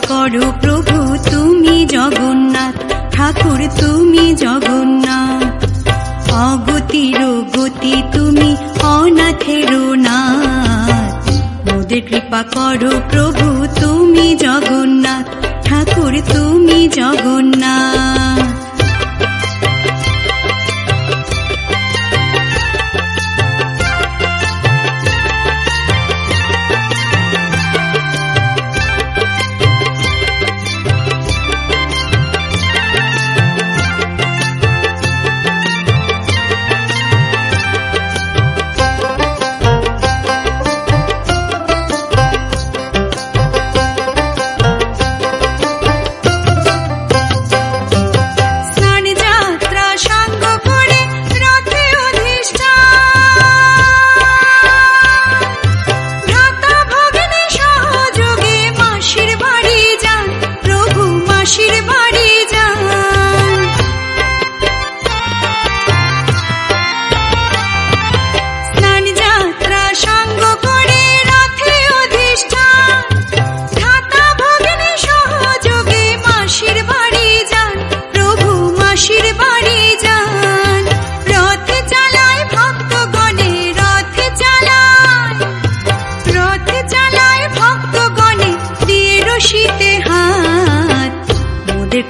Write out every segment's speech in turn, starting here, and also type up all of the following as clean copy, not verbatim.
করো প্রভু তুমি জগন্নাথ, ঠাকুর তুমি জগন্নাথ। অগতির গতি তুমি অনাথের নাথ, মোদের কৃপা করো প্রভু তুমি জগন্নাথ, ঠাকুর তুমি জগন্নাথ।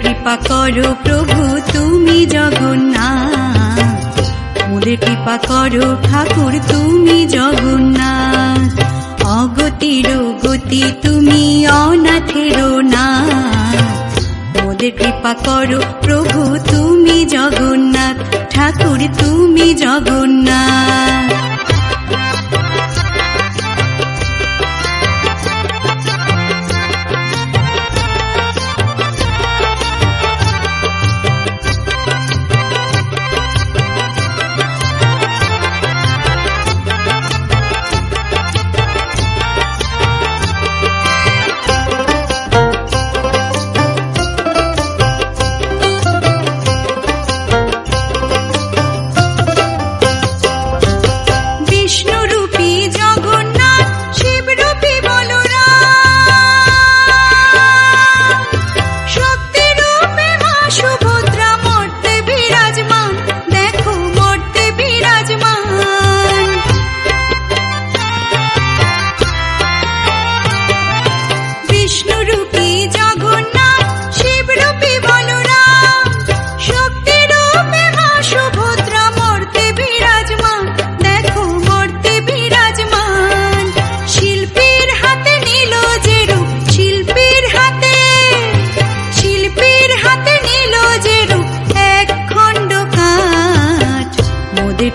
কৃপা করো প্রভু তুমি জগন্নাথ, মোদের কৃপা করো ঠাকুর তুমি জগন্নাথ। অগতির গতি তুমি অনাথের নাথ, মোদের কৃপা করো প্রভু তুমি জগন্নাথ, ঠাকুর তুমি জগন্নাথ।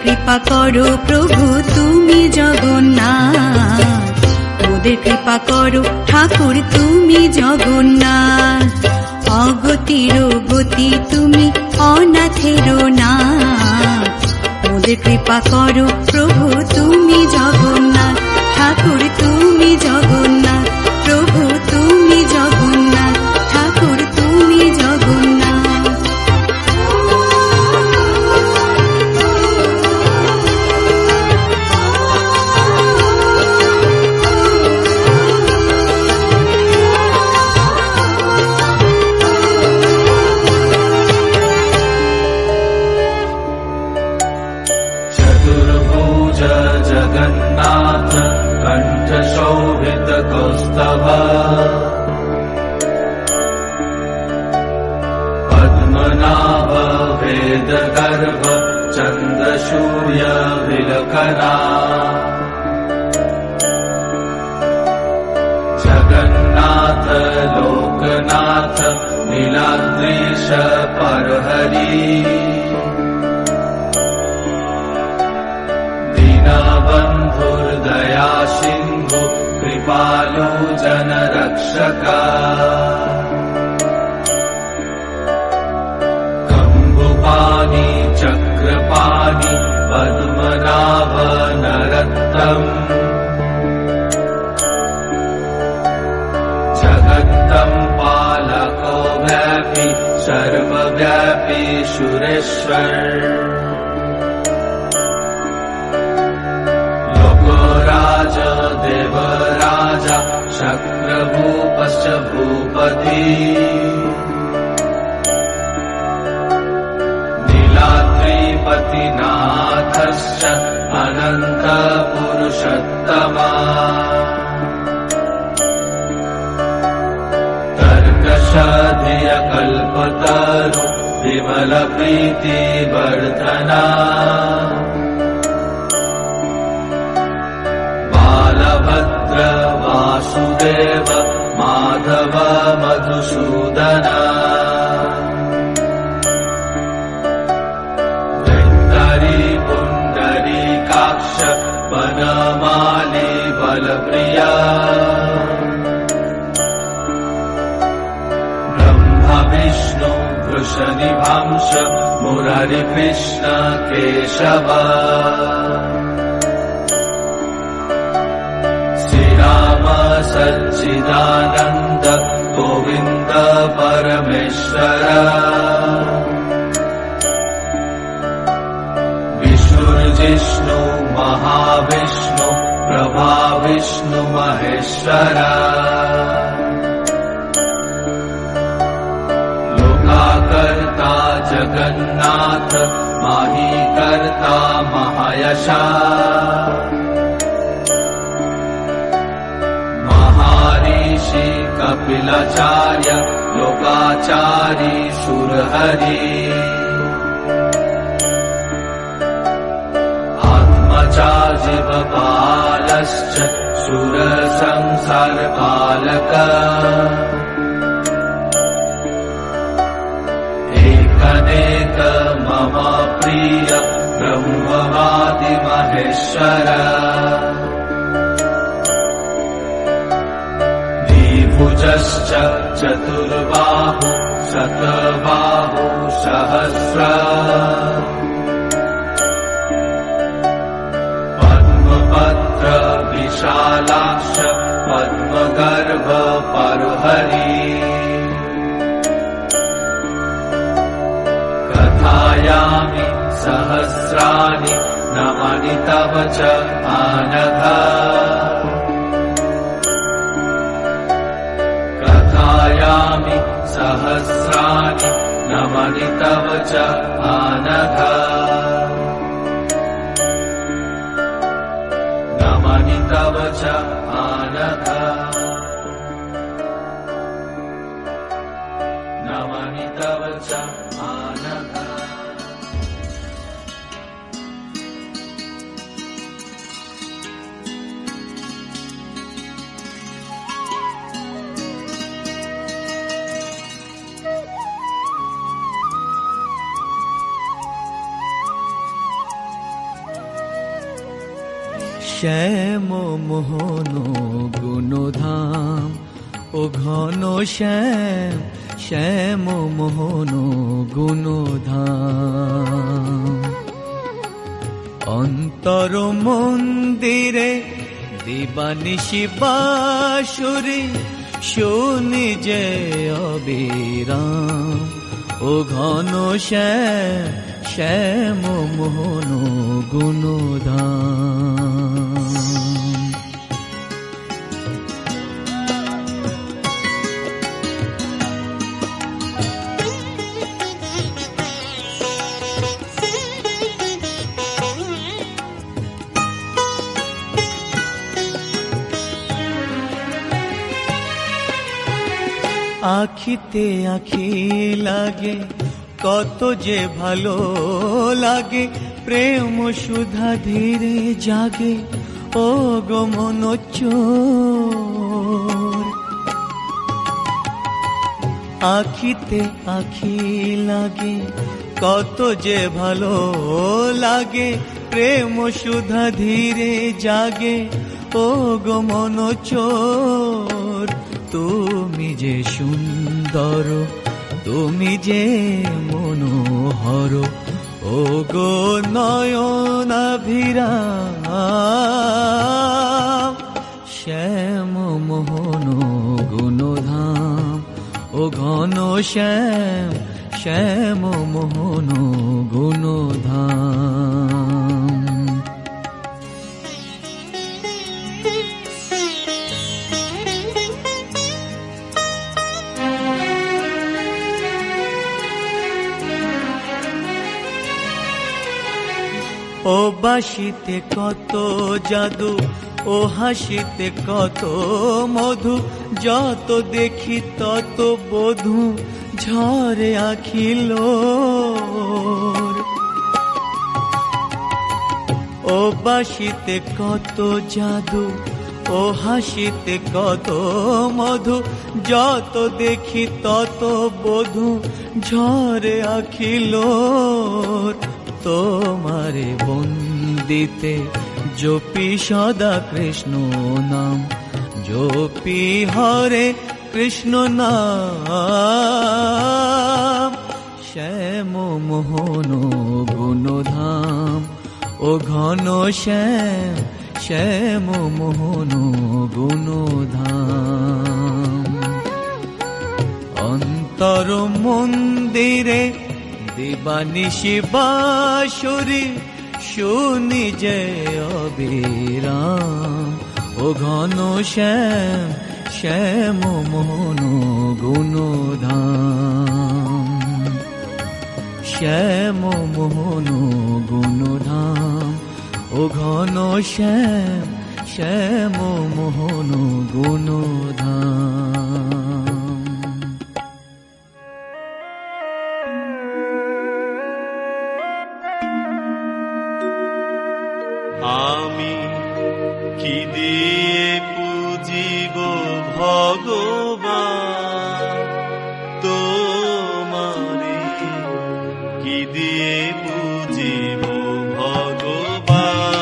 কৃপা করো প্রভু তুমি জগন্নাথ, মোদের কৃপা করো ঠাকুর তুমি জগন্নাথ। অগতির গতি তুমি অনাথের নাথ, মোদের কৃপা করো প্রভু তুমি জগন্নাথ, ঠাকুর তুমি জগন্নাথ, প্রভু তুমি জগন্নাথ, ঠাকুর তুমি জগন্নাথ। जगन्नाथ कंठ शोभित कौस्तभ, पद्मनाभ वेद गर्भ चंद्रसूर्य विलकना। जगन्नाथ लोकनाथ नीलाद्रीश परहरि, बंधुर्दया सिंधु कृपालु जन रक्षका। कंबुपानी चक्रपानी पद्मनाभ नरत्तम, जगत्तम पालको व्यापी सर्वव्यापी सुरेश्वर। राजा देवराजा शक्र चन्द्रभूपश्च भूपति नीलाद्रिपतिनाथश्च अनन्तपुरुषोत्तमा तर्कशधियकल्पतरु विमलप्रीतिवर्धना बालभद्र वासुदेव माधव मधुसूदना वृन्दरी पुण्डरीकाक्ष वनमाली बलप्रिया विष्णु वृषनिभांश मुरारिकृष्ण केशव श्रीराम सच्चिदानन्द गोविन्द परमेश्वर विष्णुर्जिष्णु महाविष्णु प्रभाविष्णु महेश्वर कर्ता जगन्नाथ माही कर्ता महायशा महर्षि कपिलाचार्य लोकाचारी सुरहरि आत्मजा जीवपालश्च सुरसंसारपालक अनेक मम प्रिय ब्रह्मवादि महेश्वर द्विभुजश्च चतुर्बाहु शतबाहु सहस्र पद्मपत्र विशालाक्ष पद्मगर्भ परहरि कथयामि सहस्राणि नमानि तव च आनघ कथयामि सहस्राणि नमानि तव च आनघ नमानि तव च आनघ नमानि तव च आनघ শ্যাম মোহন গুণধাম ও ঘন শ্যাম শ্যাম মোহন গুণধাম অন্তর মন্দিরে দিবানিশি বাঁশুরি শুনি যে অবিরাম ও ঘন শ্যাম শ্যাম মোহন গুণধাম আখিতে আখি লাগে কত যে ভালো লাগে প্রেম সুধা ধীরে জাগে ও গো মন চোর আখিতে আখি লাগে কত যে ভালো লাগে প্রেম সুধা ধীরে জাগে ও গো মন চোর তুমি যে সুন্দর তুমি যে মনোহর ও গো নয়নাভিরাম শ্যাম মোহন গুণধাম ও ঘন শ্যাম শ্যাম মোহন গুণধাম ও বাঁশিতে কত জাদু, ও হাসিতে কত মধু, যত দেখি তত বধূ ঝরে আখিল। ও বাঁশিতে কত জাদু, ও হাসিতে কত মধু, যত দেখি তত বধূ ঝরে আখিল। তোমারে বন্দিতে জপি সদা কৃষ্ণ নাম, জপি হরে কৃষ্ণ নাম। শ্যাম মোহন গুণধাম, ও ঘন শ্যাম, শ্যাম মোহন গুণধাম। অন্তর মন্দিরে দিবানিশি বাঁশুরি, শুনি যে অবিরাম। ও ঘন শ্যাম, শ্যাম মোহন গুণধাম। শ্যাম মোহন গুণধাম, ও ঘন শ্যাম, শ্যাম মোহন গুণধাম। আমি কি দিয়ে পুজিব ভগবান তোমারে, কি দিয়ে পুজিব ভগবান।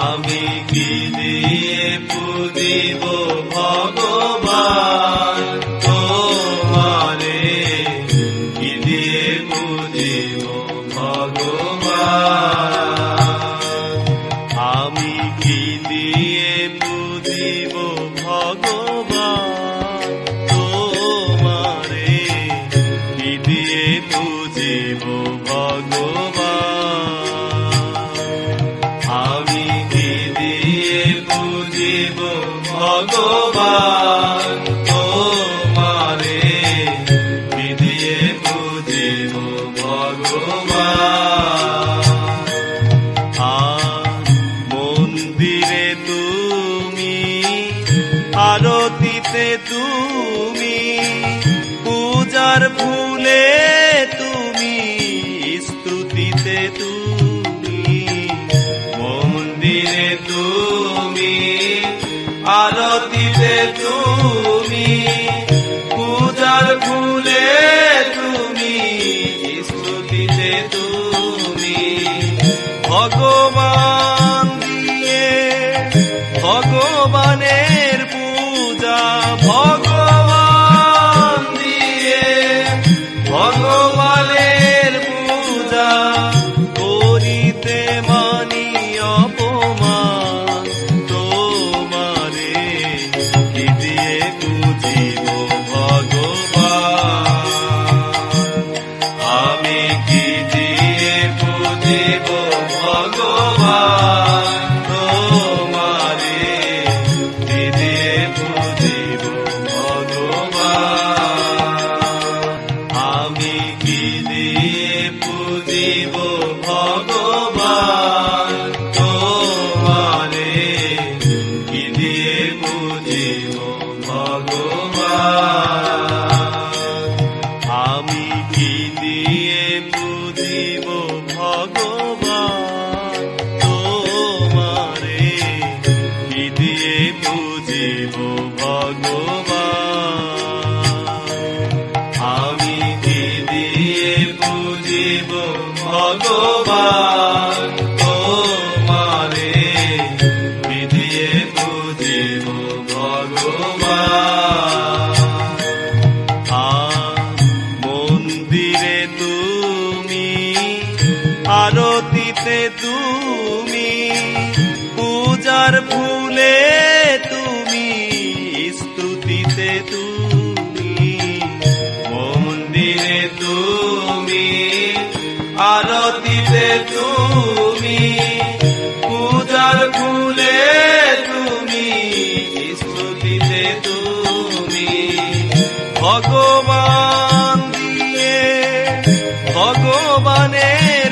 আমি কি দিয়ে পুজিব ভগবান তোমারে, কি দিয়ে পুজিব ভগবান। আমি কি দিয়ে পুজিব ভগবান তোমারে, কি দিয়ে পুজিব ভগবান। আমি কি দিয়ে পুজিব ভগবান তোমারে, কি দিয়ে পুজিব ভগবান। মন্দিরে তুমি, আরতিতে তুমি, পূজার ফুলে তুমি, স্তুতিতে তুমি। মন্দিরে তুমি, আরতিতে তুমি, পূজার ফুলে তুমি, স্তুতিতে তুমি। ভগবান দিয়ে ভগবানের পূজা, ভগবান দিয়ে ভগবানের পূজা, করিতে মানি অপমান তোমারে, কি দিয়ে পুজিব ভগবান। আমি কি দিয়ে পুজিব ভগবান তোমারে, কি দিয়ে পুজিব ভগবান। আমি কি দিয়ে পুজিব ভগবান তোমারে, কি দিয়ে পুজিব ভগবান। আমি কি দিয়ে পুজিব ভগবান তোমারে, কি দিয়ে পুজিব ভগবান। আমি কি দিয়ে পুজিব ভগবান তোমারে, কি দিয়ে পুজিব ভগবান। মন্দিরে তুমি, আরতিতে তুমি, পূজার ফুলে তুমি, স্তুতিতে তুমি। মন্দিরে তুমি, আরতিতে তুমি, পূজার ফুলে তুমি, স্তুতিতে তুমি। ভগবান দিয়ে ভগবানের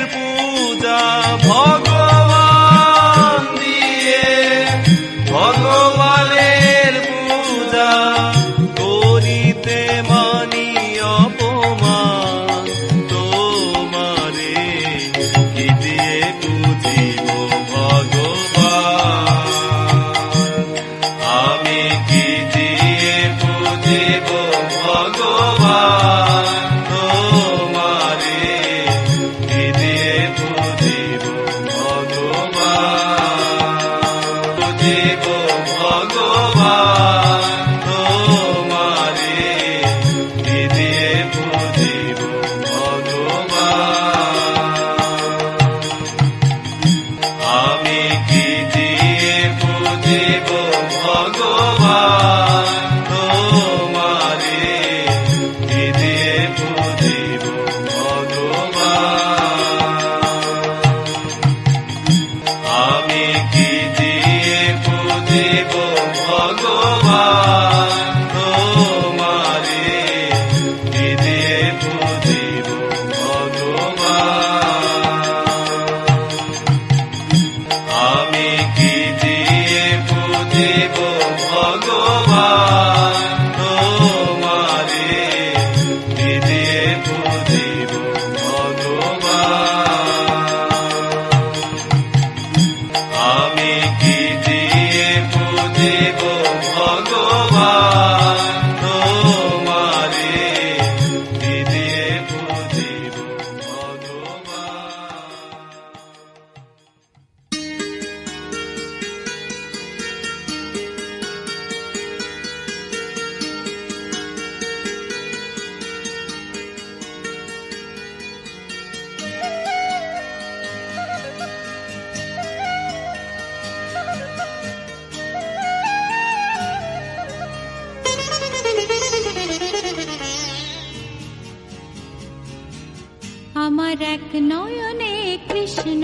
আমার এক নয়নে কৃষ্ণ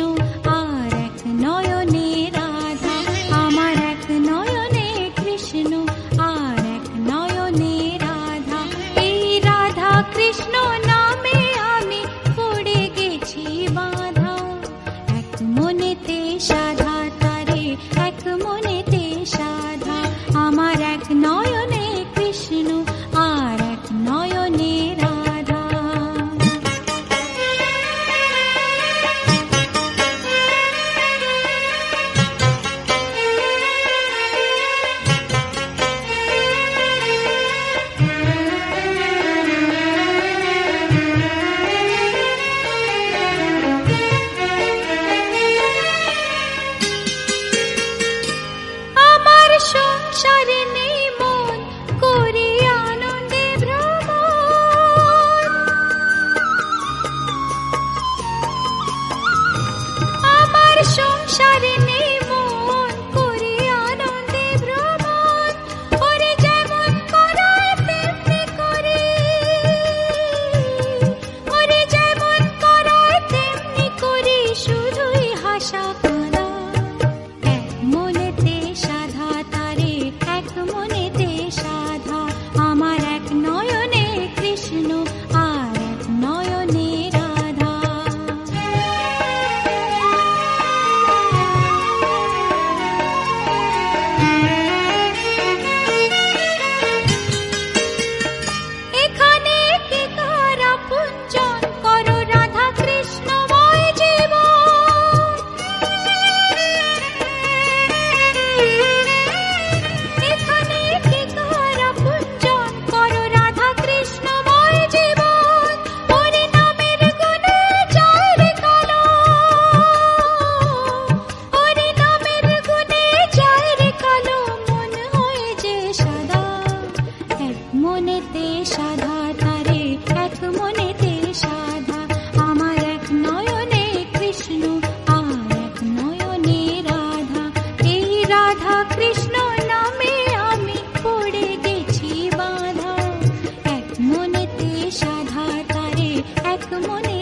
আর এক নয়নে রাধা, আমার এক নয়নে কৃষ্ণ আর এক নয়নে রাধা। এই রাধা কৃষ্ণ নামে আমি পড়ে গেছি বাঁধা, এক মনেতে সাধা তারে এক মনেতে সাধা। আমার এক নয়নে কৃষ্ণ আর এক নয়নে রাধা। আমার সংসারে নেই মন করি আনন্দে ভ্রমণ, আমার সংসারে নেই মন করি আনন্দে ভ্রমণ। ওরে যেমন করায় তেমনি করি, ওরে যেমন করায় তেমনি করি, শুধুই হাসা করা। এক মনেতে সাধা তারে এক মনেতে সাধা। আমার এক নয়নে কৃষ্ণ আর এক নয়নে রাধা। এখানে কি কারা পুঞ্জন করো রাধা কৃষ্ণময় জীবন, এখানে কি কারা পুঞ্জন করো রাধা কৃষ্ণময় জীবন। ওরে নামের গুণে যায় রে কালো, ওরে নামের গুণে যায় রে কালো, মন হয়ে যে সাদা। এক মনেতে সাধা তারে এক মনেতে সাধা। আমার এক নয়নে কৃষ্ণ আর এক নয়নে রাধা। এই রাধা কৃষ্ণ নামে আমি পড়ে গেছি বাঁধা, এক মনেতে সাধা তারে এক মনে